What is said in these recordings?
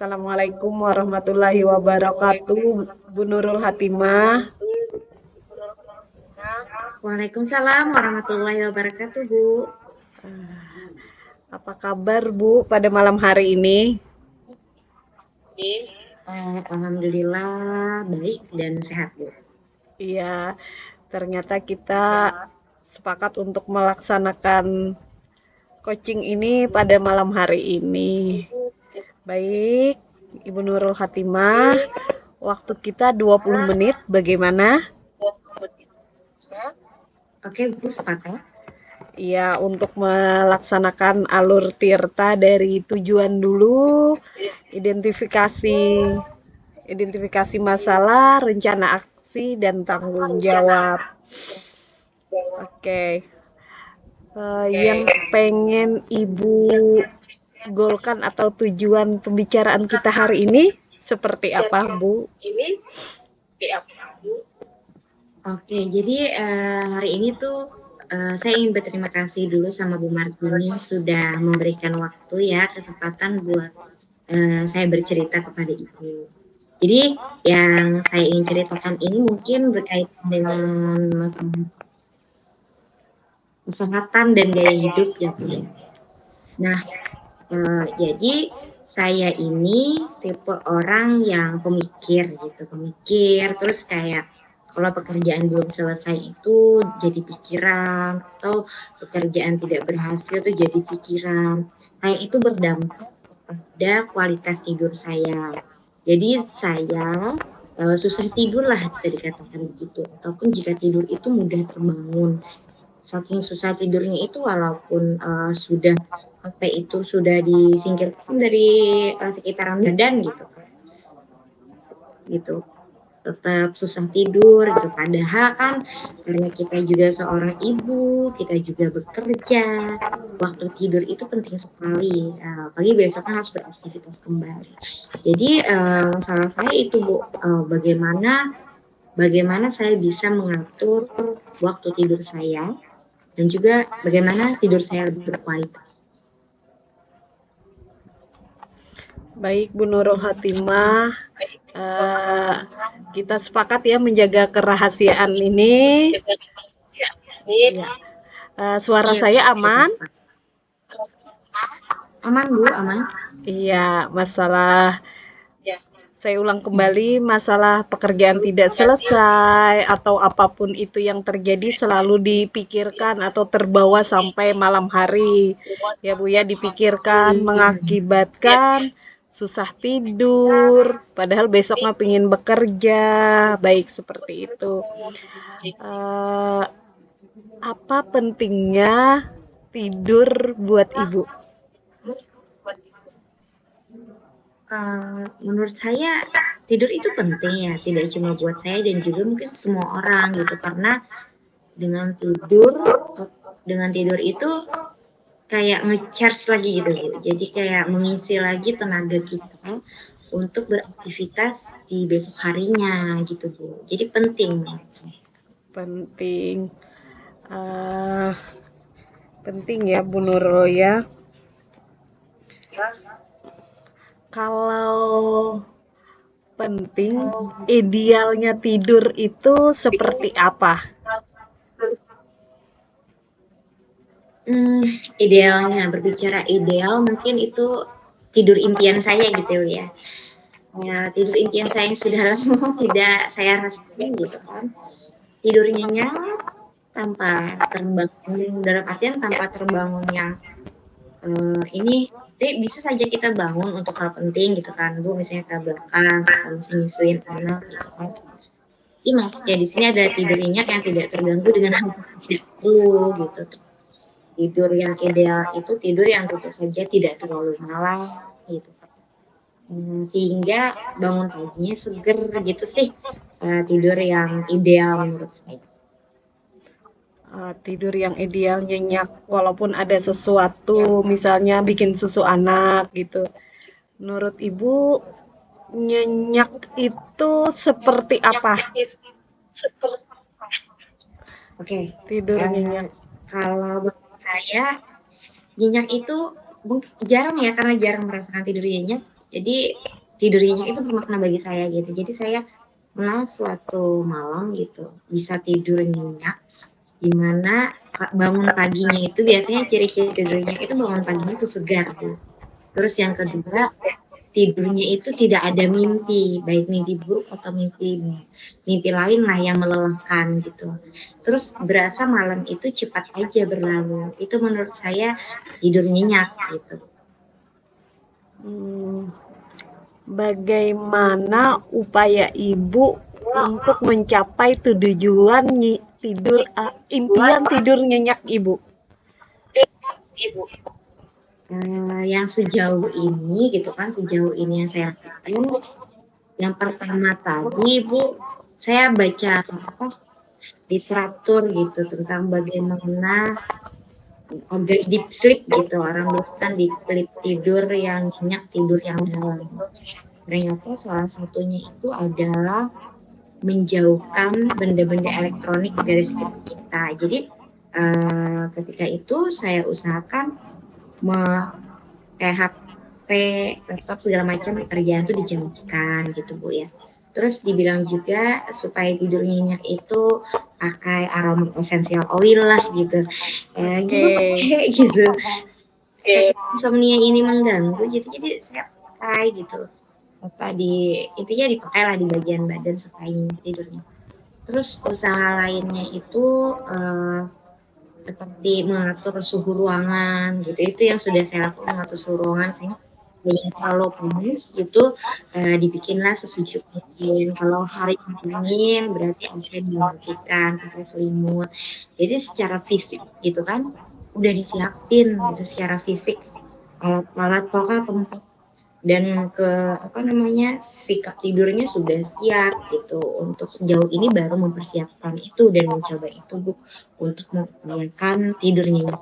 Assalamualaikum warahmatullahi wabarakatuh, Bu Nurul Hatimah. Waalaikumsalam warahmatullahi wabarakatuh, Bu. Apa kabar, Bu, pada malam hari ini? Alhamdulillah baik dan sehat, Bu. Iya, ternyata kita sepakat untuk melaksanakan coaching ini pada malam hari ini. Baik, Ibu Nurul Hatimah, waktu kita 20 menit, bagaimana? Oke, Bu, sepakat. Iya, untuk melaksanakan alur tirta dari tujuan dulu, identifikasi masalah, rencana aksi, dan tanggung jawab. Oke, yang pengen Ibu golkan atau tujuan pembicaraan kita hari ini seperti apa, Bu? Oke, jadi hari ini tuh saya ingin berterima kasih dulu sama Bu Martini sudah memberikan waktu ya, kesempatan buat saya bercerita kepada Ibu. Jadi yang saya ingin ceritakan ini mungkin berkaitan dengan masalah kesehatan dan gaya hidup ya, Bu ya. Nah, jadi saya ini tipe orang yang pemikir gitu, terus kayak kalau pekerjaan belum selesai itu jadi pikiran, atau pekerjaan tidak berhasil itu jadi pikiran. Nah, itu berdampak pada kualitas tidur saya. Jadi saya susah tidur lah bisa dikatakan begitu, ataupun jika tidur itu mudah terbangun. Saking susah tidurnya itu walaupun sudah HP itu sudah disingkirkan dari sekitaran badan gitu tetap susah tidur gitu, padahal kan karena kita juga seorang ibu, kita juga bekerja, waktu tidur itu penting sekali, apalagi besok kan harus beraktivitas kembali. Jadi salah saya itu, Bu, bagaimana saya bisa mengatur waktu tidur saya dan juga bagaimana tidur saya lebih berkualitas. Baik, Bu Nurul Hatimah, kita sepakat ya menjaga kerahasiaan ini. Ya. Suara Iya, saya kita aman? sepakat. Aman, Bu, aman. Iya, saya ulang kembali, masalah pekerjaan tidak selesai atau apapun itu yang terjadi selalu dipikirkan atau terbawa sampai malam hari. Ya Bu ya, dipikirkan mengakibatkan susah tidur, padahal besoknya pingin bekerja. Baik seperti itu. Eh, apa pentingnya tidur buat Ibu? Menurut saya tidur itu penting ya, tidak cuma buat saya dan juga mungkin semua orang gitu, karena dengan tidur dengan tidur itu kayak nge-charge lagi gitu, Bu. Jadi kayak mengisi lagi tenaga kita untuk beraktivitas di besok harinya gitu, Bu. Jadi penting menurut saya. Penting. Eh, penting ya Bu Nurul ya. Kalau penting, idealnya tidur itu seperti apa? Idealnya, berbicara ideal mungkin itu tidur impian saya gitu ya. Ya, tidur impian saya yang sudah lama tidak saya rasakan gitu kan. Tidur nyenyak tanpa terbangun, dalam artian tanpa terbangunnya ini bisa saja kita bangun untuk hal penting gitu kan, Bu, misalnya ke belakang atau misalnya nyusuin anak gitu kan. Ini maksudnya di sini ada tidur nyenyak yang tidak terganggu dengan hal yang tidak perlu gitu. Tidur yang ideal itu tidur yang tentu saja tidak terlalu malam gitu. Sehingga bangun paginya seger gitu sih, tidur yang ideal menurut saya. Tidur yang ideal nyenyak, walaupun ada sesuatu, misalnya bikin susu anak gitu. Menurut Ibu, nyenyak itu seperti apa? Oke, Tidur nyenyak. kalau menurut saya nyenyak itu jarang ya, karena jarang merasakan tidur nyenyak. Jadi tidurnya itu bermakna bagi saya gitu. Jadi saya pernah suatu malam gitu bisa tidur nyenyak, dimana bangun paginya itu biasanya ciri-ciri tidurnya itu bangun paginya itu segar Bu. Terus yang kedua, tidurnya itu tidak ada mimpi, baik mimpi buruk atau mimpi mimpi lain lah yang melelahkan gitu. Terus berasa malam itu cepat aja berlalu. Itu menurut saya tidur nyenyak gitu. Bagaimana upaya Ibu untuk mencapai tujuan tidur impian tidur nyenyak Ibu? Yang sejauh ini gitu kan, sejauh ini yang saya lakukan, yang pertama tadi Bu, saya baca literatur gitu tentang bagaimana agar deep sleep gitu, orang bilang kan deep sleep, tidur yang nyenyak, tidur yang dalam. Ternyata salah satunya itu adalah menjauhkan benda-benda elektronik dari sekitar kita. Jadi ketika itu saya usahakan kayak HP, laptop segala macam pekerjaan itu dijauhkan gitu Bu ya. Terus dibilang juga supaya tidur nyenyak itu pakai aroma essential oil lah gitu. Gitu pakai gitu. Insomnia ini mengganggu, jadi saya pakai gitu. Intinya dipakai lah di bagian badan supaya tidurnya. Terus usaha lainnya itu seperti mengatur suhu ruangan gitu. Itu yang sudah saya lakukan, mengatur suhu ruangan sih. Kalau panas itu dibikinlah sesejuk mungkin. Kalau hari dingin berarti AC dimatikan, pakai selimut. Jadi secara fisik gitu kan udah disiapin gitu secara fisik alat-alat pokoknya tempat dan sikap tidurnya sudah siap gitu. Untuk sejauh ini baru mempersiapkan itu dan mencoba itu Bu untuk mengupayakan tidurnya.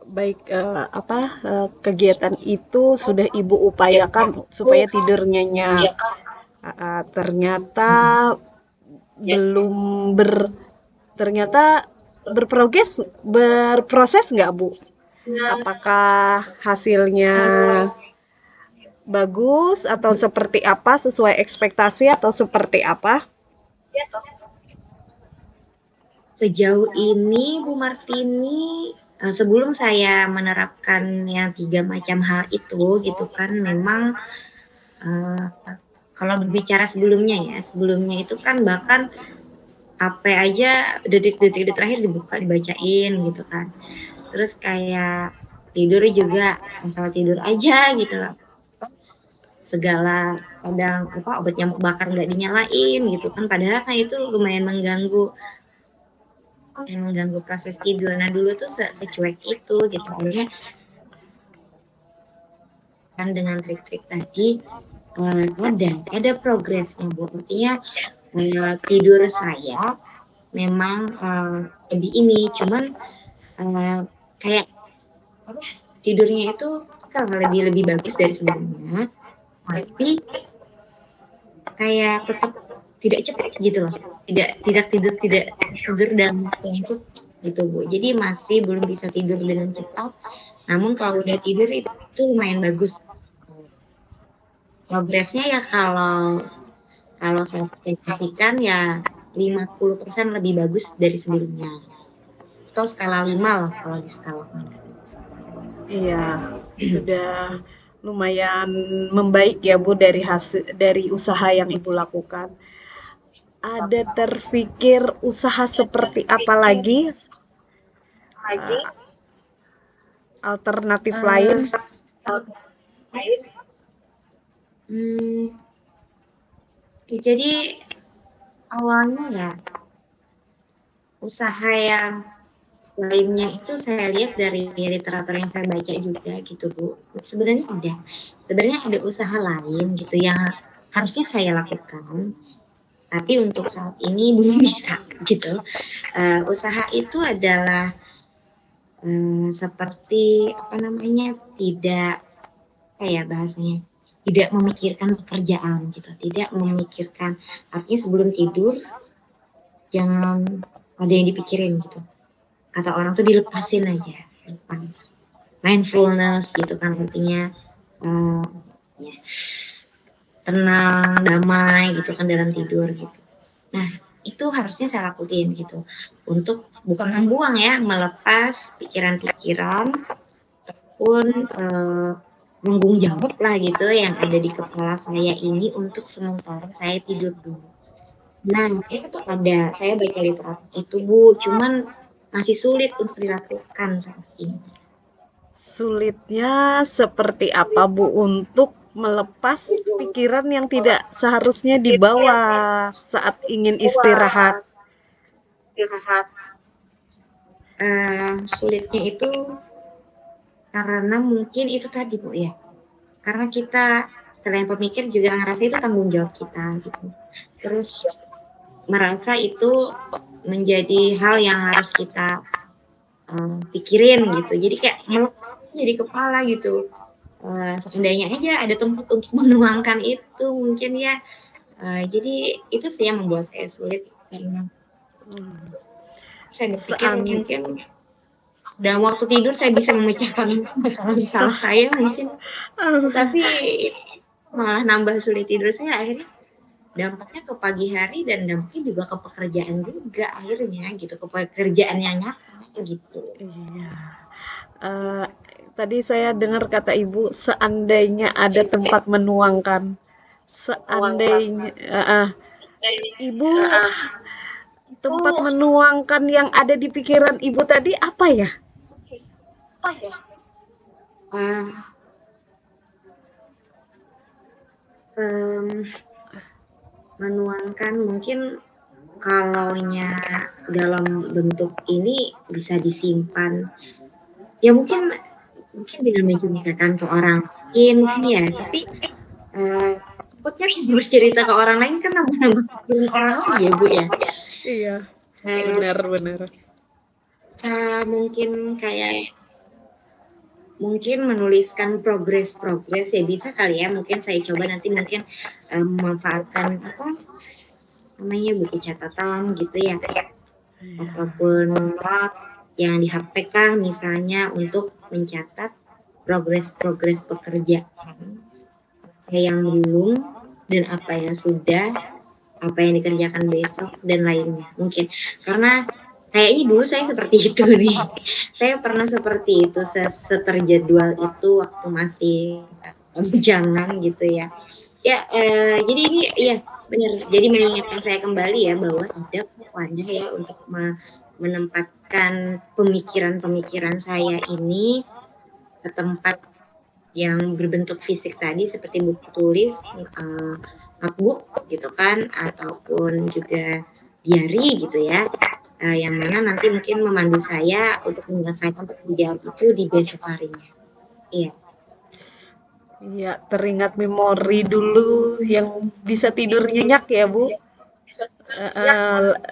Baik, kegiatan itu sudah Ibu upayakan supaya tidur nyenyak. Ternyata belum ternyata berproses nggak Bu? Apakah hasilnya bagus atau seperti apa, sesuai ekspektasi atau seperti apa? Sejauh ini Bu Martini, sebelum saya menerapkan yang 3 macam hal itu gitu kan, memang kalau berbicara sebelumnya itu kan bahkan HP aja detik-detik terakhir dibacain gitu kan. Terus kayak tidur juga asal tidur aja gitu. Segala kadang obat nyamuk bakar nggak dinyalain gitu kan, padahal kan itu lumayan mengganggu proses tidur. Nah dulu tuh secuek itu gitu, akhirnya kan dengan trik-trik tadi ada progresnya Bu. Artinya tidur saya memang lebih ini, cuman kayak tidurnya itu lebih bagus dari sebelumnya, tapi kayak tetap tidak cepat gitu loh, tidak tidur dalam waktu yang cukup gitu Bu. Jadi masih belum bisa tidur dengan cepat, namun kalau udah tidur itu lumayan bagus progresnya ya. Kalau saya aplikasikan ya 50% lebih bagus dari sebelumnya, atau skala 5 lah kalau di skala. Iya, sudah lumayan membaik ya Bu dari usaha yang Ibu lakukan. Ada terpikir usaha seperti apa lagi? Alternatif lain? Jadi awalnya ya usaha yang lainnya itu saya lihat dari literatur yang saya baca juga gitu Bu. Sebenarnya ada usaha lain gitu yang harusnya saya lakukan, tapi untuk saat ini belum bisa gitu. Usaha itu adalah seperti tidak memikirkan pekerjaan gitu, tidak memikirkan, artinya sebelum tidur jangan ada yang dipikirin gitu. Kata orang tuh dilepasin aja, lepas mindfulness gitu kan artinya. uh, ya, tenang, damai gitu kan dalam tidur gitu. Nah, itu harusnya saya lakuin gitu. Untuk bukan membuang ya, melepas pikiran-pikiran pun tanggung jawab lah gitu yang ada di kepala saya ini untuk sementara saya tidur dulu. Nah, itu tuh ada, saya baca literatur itu Bu, cuman masih sulit untuk dilakukan saat ini. Sulitnya seperti apa Bu untuk melepas pikiran yang tidak seharusnya dibawa saat ingin istirahat? Sulitnya itu karena mungkin itu tadi Bu ya, karena kita selain pemikir juga ngerasa itu tanggung jawab kita gitu. Terus merasa itu menjadi hal yang harus kita pikirin gitu. Jadi kayak melekat di kepala gitu. Seandainya aja ada tempat untuk menuangkan itu mungkin ya. Jadi itu sih yang membuat saya sulit karena saya berpikir Sean, mungkin dalam waktu tidur saya bisa memecahkan masalah-masalah saya mungkin, tapi malah nambah sulit tidur saya akhirnya dampaknya ke pagi hari dan dampaknya juga ke pekerjaan juga akhirnya gitu, ke pekerjaan yang nyata gitu. iya. Uh, Tadi saya dengar kata Ibu, seandainya ada tempat menuangkan. Seandainya, Ibu tempat menuangkan yang ada di pikiran Ibu tadi apa ya? Uh, um, menuangkan mungkin kalaunya dalam bentuk ini bisa disimpan ya mungkin bisa menceritakan ke orang lain mungkin ya tapi takutnya harus cerita ke orang lain kan nambah-nambah pikiran orang lain ya Bu ya. Iya, benar-benar. Mungkin kayak mungkin menuliskan progres ya bisa kali ya mungkin saya coba nanti mungkin memanfaatkan apa namanya buku catatan gitu ya ataupun note yang di HP kah misalnya untuk mencatat progres pekerjaan apa yang belum dan apa yang sudah apa yang dikerjakan besok dan lainnya mungkin karena kayaknya dulu saya seperti itu nih saya pernah seperti itu seterjadwal itu waktu masih bujangan gitu ya ya jadi ini ya benar jadi mengingatkan saya kembali ya bahwa ada wadah ya untuk menempatkan pemikiran-pemikiran saya ini ke tempat yang berbentuk fisik tadi seperti buku tulis, notebook gitu kan, ataupun juga diary gitu ya, yang mana nanti mungkin memandu saya untuk menyelesaikan pekerjaan itu di besok harinya. Iya. Iya, teringat memori dulu yang bisa tidur nyenyak ya, Bu.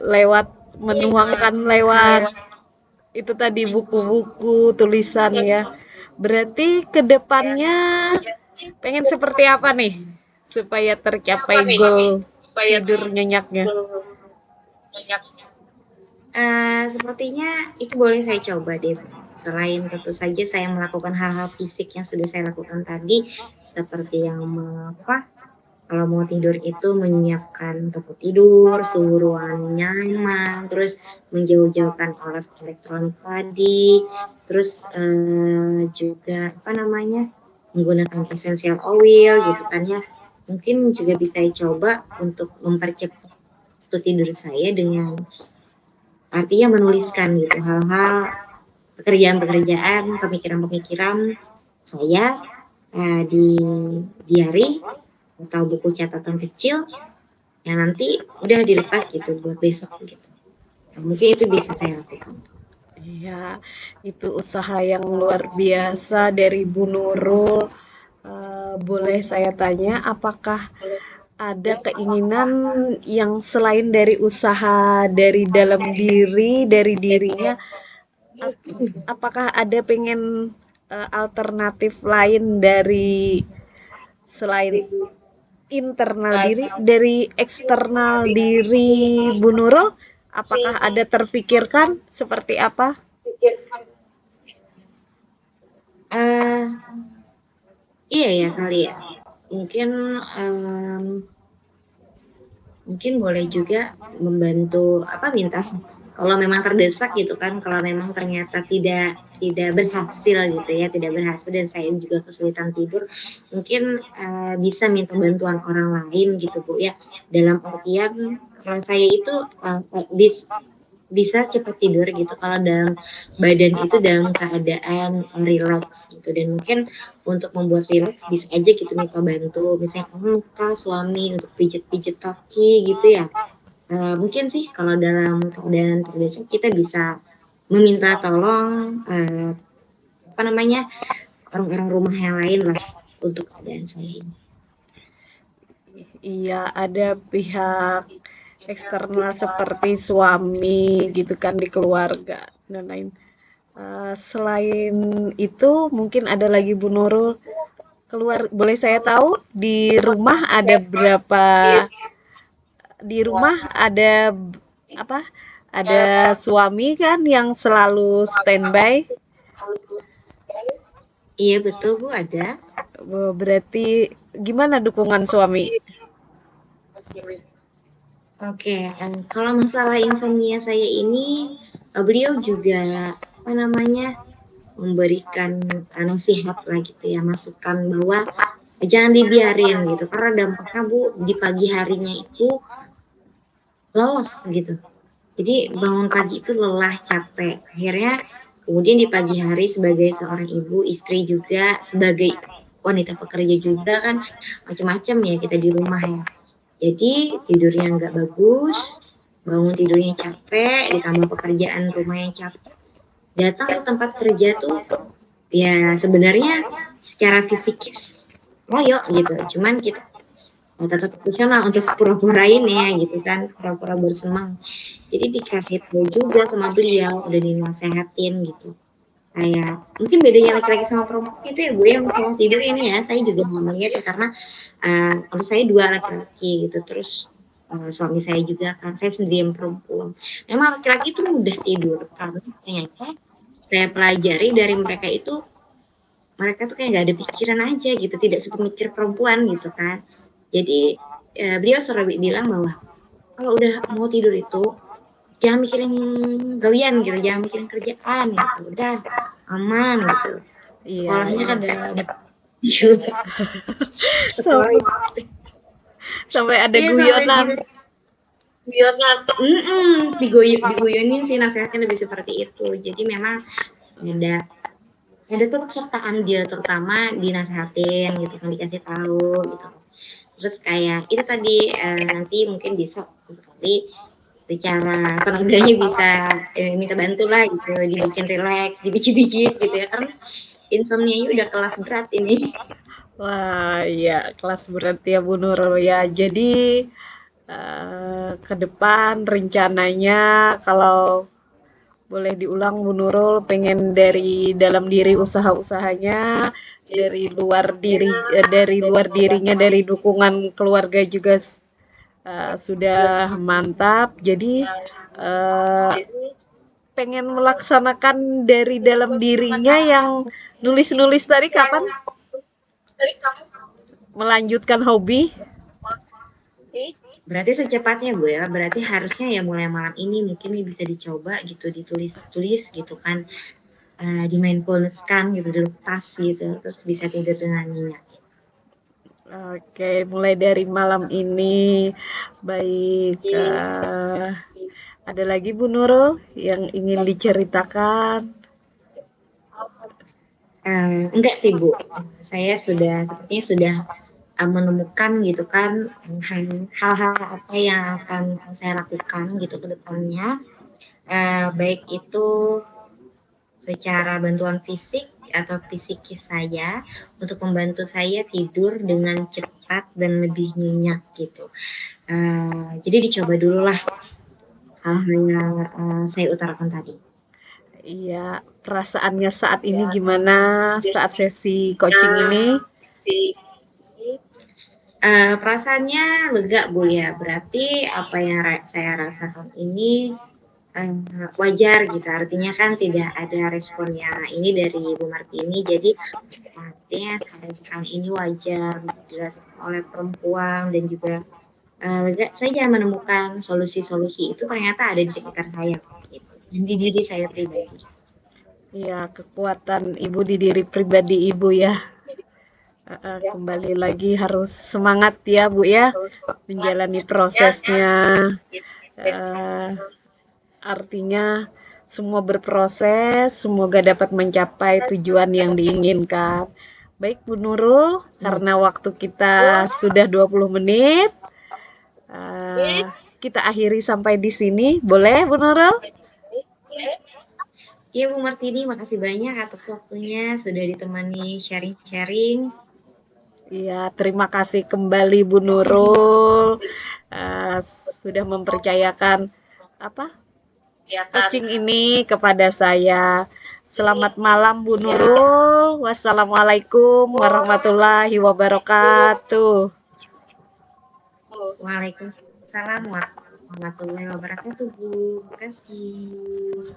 Lewat menuangkan lewat itu tadi buku-buku, tulisan ya. Berarti ke depannya pengen seperti apa nih supaya tercapai goal tidur nyenyaknya? Sepertinya itu boleh saya coba deh. Selain tentu saja saya melakukan hal-hal fisik yang sudah saya lakukan tadi, seperti yang apa kalau mau tidur itu menyiapkan tempat tidur, suhu ruangan nyaman, terus menjauh-jauhkan alat elektronik tadi, terus juga apa namanya menggunakan essential oil gitu kan ya. Mungkin juga bisa coba untuk mempercepat waktu tidur saya dengan artinya menuliskan gitu hal-hal pekerjaan-pekerjaan, pemikiran-pemikiran saya di diary atau buku catatan kecil yang nanti udah dilepas gitu buat besok gitu. Nah, mungkin itu bisa saya lakukan. Iya, itu usaha yang luar biasa dari Bu Nurul. Boleh saya tanya, apakah ada keinginan yang selain dari usaha dari dalam diri, dari dirinya, apakah ada pengen alternatif lain dari selain internal diri, dari eksternal diri Bu Nurul? Apakah ada terfikirkan seperti apa? Iya ya kali ya. Mungkin mungkin boleh juga membantu apa minta kalau memang terdesak gitu kan, kalau memang ternyata tidak berhasil gitu ya, tidak berhasil dan saya juga kesulitan tidur, mungkin bisa minta bantuan orang lain gitu Bu ya. Dalam artian kalau saya itu bisa cepat tidur gitu kalau dalam badan itu dalam keadaan rileks gitu, dan mungkin untuk membuat rileks bisa aja gitu minta bantu misalnya muka suami untuk pijit-pijit kaki gitu ya. Mungkin sih kalau dalam keadaan terdesak kita bisa meminta tolong apa namanya orang-orang rumah yang lain lah untuk keadaan saya ini. Iya, ada pihak eksternal seperti suami gitu kan di keluarga dan lain. Selain itu mungkin ada lagi Bu Nurul, boleh saya tahu di rumah ada berapa, di rumah ada apa? Ada suami kan yang selalu standby. Iya betul Bu ada. Berarti gimana dukungan suami? Oke, kalau masalah insomnia saya ini, beliau juga apa namanya memberikan nasihat lah gitu ya, masukan bahwa jangan dibiarin gitu karena dampaknya Bu di pagi harinya itu lelah gitu. Jadi bangun pagi itu lelah, capek. Akhirnya kemudian di pagi hari sebagai seorang ibu, istri juga, sebagai wanita pekerja juga kan macam-macam ya kita di rumah ya. Jadi tidurnya nggak bagus, bangun tidurnya capek, ditambah pekerjaan rumah yang capek. Datang ke tempat kerja tuh ya sebenarnya secara fisikis loyo gitu. Cuman kita tetap profesional untuk pura-purain ya gitu kan, pura-pura bersemangat. Jadi dikasih tahu juga sama beliau, udah dinasehatin gitu. Kayak mungkin bedanya laki-laki sama perempuan itu ya Bu ya, kalau tidur ini ya saya juga nggak melihat ya karena menurut saya dua laki-laki gitu, terus suami saya juga kan, saya sendiri yang perempuan. Memang laki-laki itu mudah tidur karena ternyata saya pelajari dari mereka itu, mereka tuh kayak nggak ada pikiran aja gitu, tidak sepemikir perempuan gitu kan. Jadi beliau selalu bilang bahwa kalau udah mau tidur itu jangan mikirin gawian gitu, jangan mikirin kerjaan gitu, udah aman gitu. Iya, Sekolahnya iya. ada juga sekolah Sampai, sampai ada iya sampai guyonan. gitu. Diguyonin sih nasihatnya lebih seperti itu. Jadi memang ada ada kesertaan dia terutama dinasehatin gitu kan, dikasih tahu gitu. Terus kayak itu tadi nanti mungkin bisa sekali secara tenaganya bisa minta bantu lah gitu, dibikin rileks, dibiji-bijit gitu ya karena insomnia udah kelas berat ini. Wah, iya, kelas berat ya Bu Nurul ya. Jadi ke depan rencananya kalau boleh diulang Bu Nurul pengen dari dalam diri usaha-usahanya, dari luar dirinya, dari dukungan keluarga juga sudah mantap. Jadi uh, pengen melaksanakan dari dalam dirinya yang nulis-nulis tadi kapan melanjutkan hobi. Berarti secepatnya Bu ya, berarti harusnya ya mulai malam ini mungkin bisa dicoba gitu, ditulis-tulis gitu kan, di mindfulness-kan gitu, dilepas gitu, terus bisa tidur dengan nyenyak. Oke, mulai dari malam ini. Baik, ada lagi Bu Nurul yang ingin diceritakan? Enggak sih Bu, saya sepertinya sudah menemukan gitu kan hal-hal apa yang akan saya lakukan gitu ke depannya, baik itu secara bantuan fisik atau psikis saya untuk membantu saya tidur dengan cepat dan lebih nyenyak gitu. Jadi dicoba dulu lah hal-hal yang saya utarakan tadi. Iya, perasaannya saat ini gimana saat sesi coaching ini? Perasaannya lega Bu ya, berarti apa yang saya rasakan ini wajar gitu, artinya kan tidak ada responnya ini dari Bu Martini, jadi artinya sekali-sekali ini wajar dirasakan oleh perempuan dan juga saya menemukan solusi-solusi itu ternyata ada di sekitar saya gitu, dan di diri saya pribadi. Iya, kekuatan ibu di diri pribadi ibu ya. Kembali lagi harus semangat ya Bu ya, menjalani prosesnya. Uh, Artinya semua berproses, semoga dapat mencapai tujuan yang diinginkan. Baik Bu Nurul, karena waktu kita sudah 20 menit, kita akhiri sampai di sini. Boleh Bu Nurul? Iya Bu Martini, makasih banyak atas waktunya, sudah ditemani sharing-sharing. Iya, terima kasih kembali Bu Nurul, sudah mempercayakan coaching ini kepada saya. Selamat malam Bu Nurul. Wassalamualaikum warahmatullahi wabarakatuh. Waalaikumsalam warahmatullahi wabarakatuh Bu. Terima kasih.